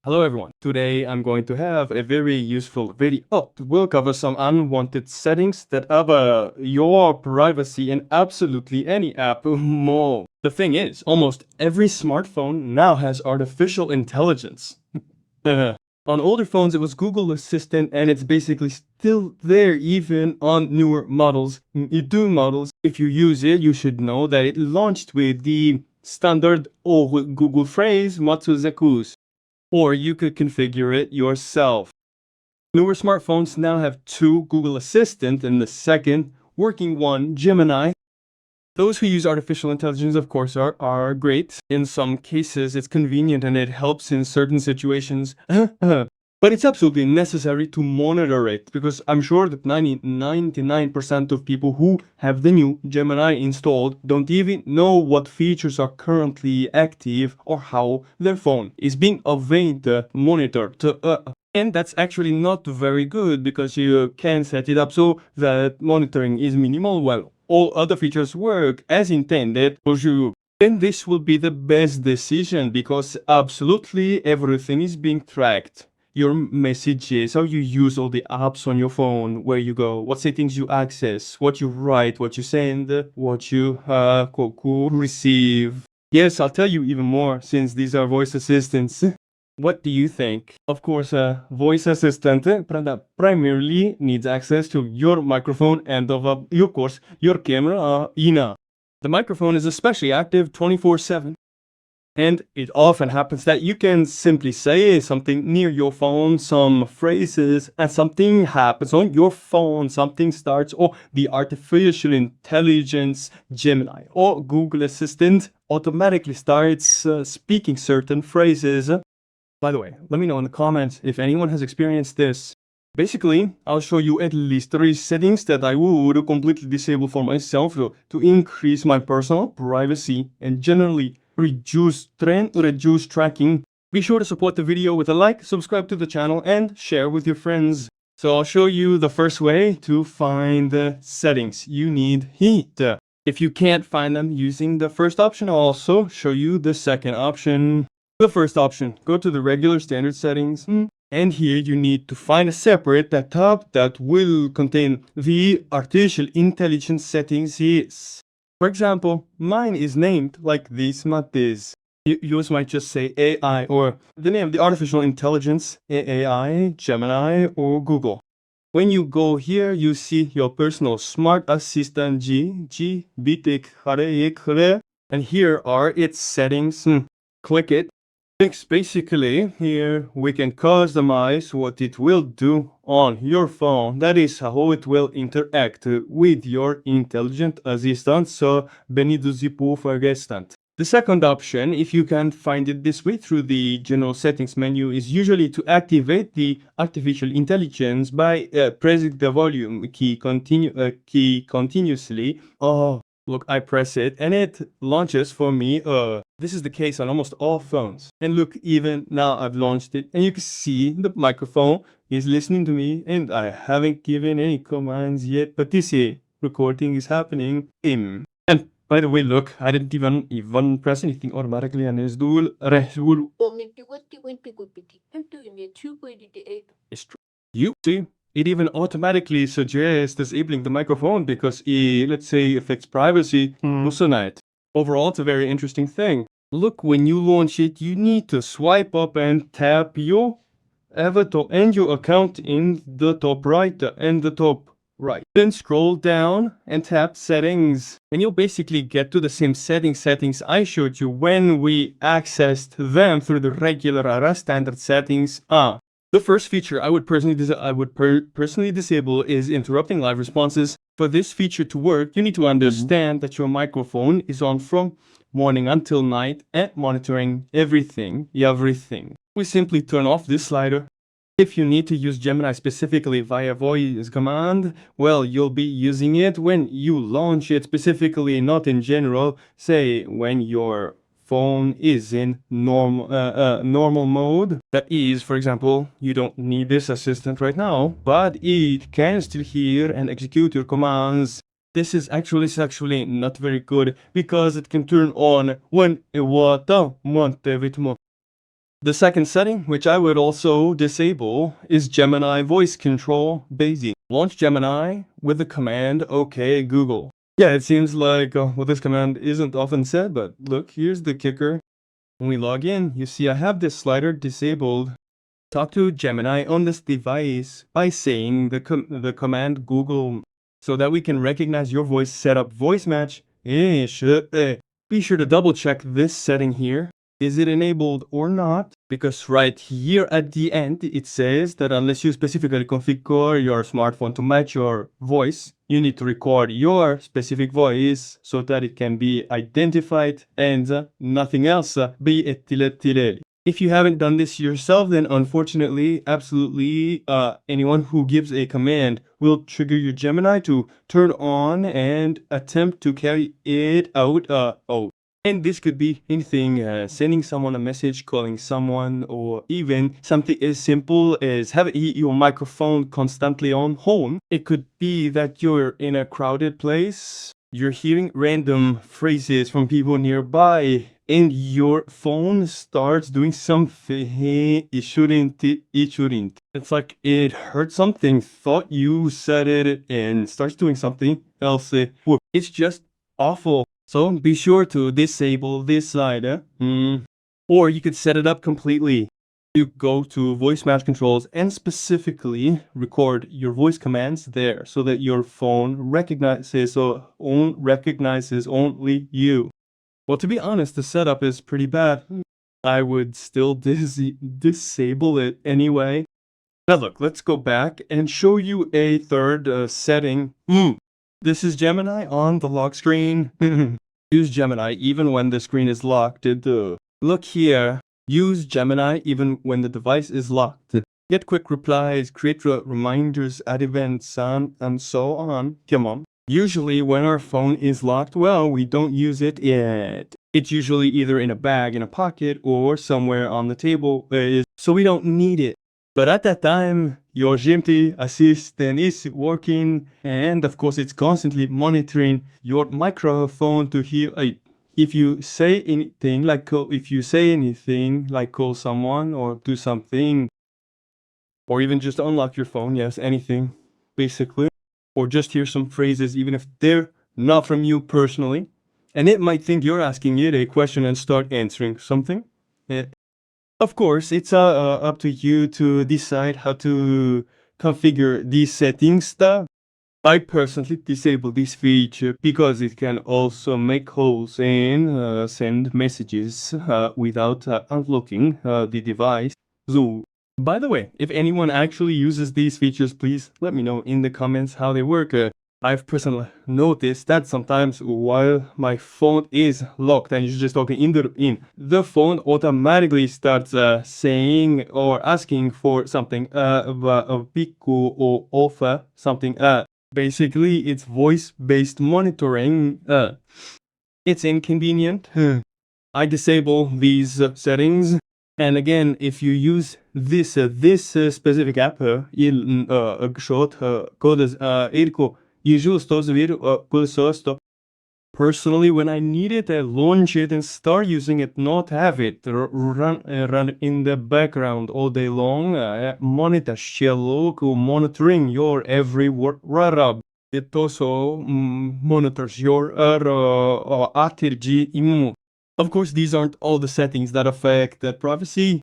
Hello everyone. Today I'm going to have a very useful video. We'll cover some unwanted settings that cover your privacy in absolutely any app more. The thing is, almost every smartphone now has artificial intelligence. On older phones, it was Google Assistant, and it's basically still there even on newer models. Models. If you use it, you should know that it launched with the standard Google phrase Matsuzakus, or you could configure it yourself. Newer smartphones now have two Google Assistant and the second working one, Gemini. Those who use artificial intelligence, of course, are great. In some cases, it's convenient and it helps in certain situations. But it's absolutely necessary to monitor it, because I'm sure that 99% of people who have the new Gemini installed don't even know what features are currently active or how their phone is being monitored. And that's actually not very good, because you can set it up so that monitoring is minimal while all other features work as intended for you. Then this will be the best decision, because absolutely everything is being tracked. Your messages, how you use all the apps on your phone, where you go, what settings you access, what you write, what you send, what you receive. Yes, I'll tell you even more, since these are voice assistants. What do you think? Of course, a voice assistant primarily needs access to your microphone and, of course, your camera, Ina. The microphone is especially active 24/7. And it often happens that you can simply say something near your phone, some phrases, and something happens on your phone, something starts, or the artificial intelligence, Gemini, or Google Assistant automatically starts speaking certain phrases. By the way, let me know in the comments if anyone has experienced this. Basically, I'll show you at least 3 settings that I would completely disable for myself to increase my personal privacy and generally reduce tracking. Be sure to support the video with a like, subscribe to the channel, and share with your friends. So I'll show you the first way to find the settings you need heat. If you can't find them using the first option, I'll also show you the second option. The first option, go to the regular standard settings, and here you need to find a separate tab that will contain the artificial intelligence settings. For example, mine is named like this, Matiz. Yours might just say AI, or the name of the artificial intelligence, AI, Gemini, or Google. When you go here, you see your personal smart assistant and here are its settings. Click it. Basically, here we can customize what it will do on your phone. That is how it will interact with your intelligent assistant, so assistant. The second option, if you can find it this way through the general settings menu, is usually to activate the artificial intelligence by pressing the volume key continuously. Look, I press it and it launches for me. This is the case on almost all phones. And look, even now I've launched it and you can see the microphone is listening to me and I haven't given any commands yet, but this recording is happening. And by the way, look, I didn't even press anything automatically, and it's you see, it even automatically suggests disabling the microphone because it, let's say, affects privacy. Overall, it's a very interesting thing. Look, when you launch it, you need to swipe up and tap your avatar and your account in the top right and the top right. Then scroll down and tap settings. And you'll basically get to the same settings I showed you when we accessed them through the regular standard settings. The first feature I would personally disable is interrupting live responses. For this feature to work, you need to understand that your microphone is on from morning until night and monitoring everything. We simply turn off this slider. If you need to use Gemini specifically via voice command, well, you'll be using it when you launch it specifically, not in general. Say when your phone is in normal mode. That is, for example, you don't need this assistant right now, but it can still hear and execute your commands. This is actually not very good, because it can turn on when The second setting, which I would also disable, is Gemini voice control basic. Launch Gemini with the command OK Google. Yeah, it seems like this command isn't often said, but look, here's the kicker. When we log in, you see I have this slider disabled. Talk to Gemini on this device by saying the command Google so that we can recognize your voice, set up voice match. Be sure to double check this setting here. Is it enabled or not? Because right here at the end, it says that unless you specifically configure your smartphone to match your voice, you need to record your specific voice so that it can be identified and nothing else. If you haven't done this yourself, then unfortunately, absolutely, anyone who gives a command will trigger your Gemini to turn on and attempt to carry it out. And this could be anything, sending someone a message, calling someone, or even something as simple as having your microphone constantly on home. It could be that you're in a crowded place, you're hearing random phrases from people nearby, and your phone starts doing something it shouldn't. It's like it heard something, thought you said it, and starts doing something else. It's just awful. So be sure to disable this slider. Or you could set it up completely. You go to voice match controls and specifically record your voice commands there so that your phone recognizes only you. Well, to be honest, the setup is pretty bad. I would still disable it anyway. Now look, let's go back and show you a third setting. This is Gemini on the lock screen. Use Gemini even when the screen is locked. Look here. Use Gemini even when the device is locked. Get quick replies, create reminders, add events, and so on. Come on. Usually when our phone is locked, well, we don't use it yet. It's usually either in a bag, in a pocket, or somewhere on the table, so we don't need it. But at that time, your Gemini assistant is working, and of course it's constantly monitoring your microphone to hear if you say anything like call someone or do something, or even just unlock your phone, yes, anything, basically, or just hear some phrases even if they're not from you personally, and it might think you're asking it a question and start answering something. Of course, it's up to you to decide how to configure these settings. I personally disable this feature because it can also make calls and send messages without unlocking the device. So, by the way, if anyone actually uses these features, please let me know in the comments how they work. I've personally noticed that sometimes while my phone is locked and you're just talking in the phone automatically starts saying or asking for something, a pico or offer something. Basically, it's voice-based monitoring. It's inconvenient. I disable these settings. And again, if you use this specific app, personally, when I need it, I launch it and start using it, not have it run in the background all day long. Monitoring your every word. It also monitors your of course, these aren't all the settings that affect privacy.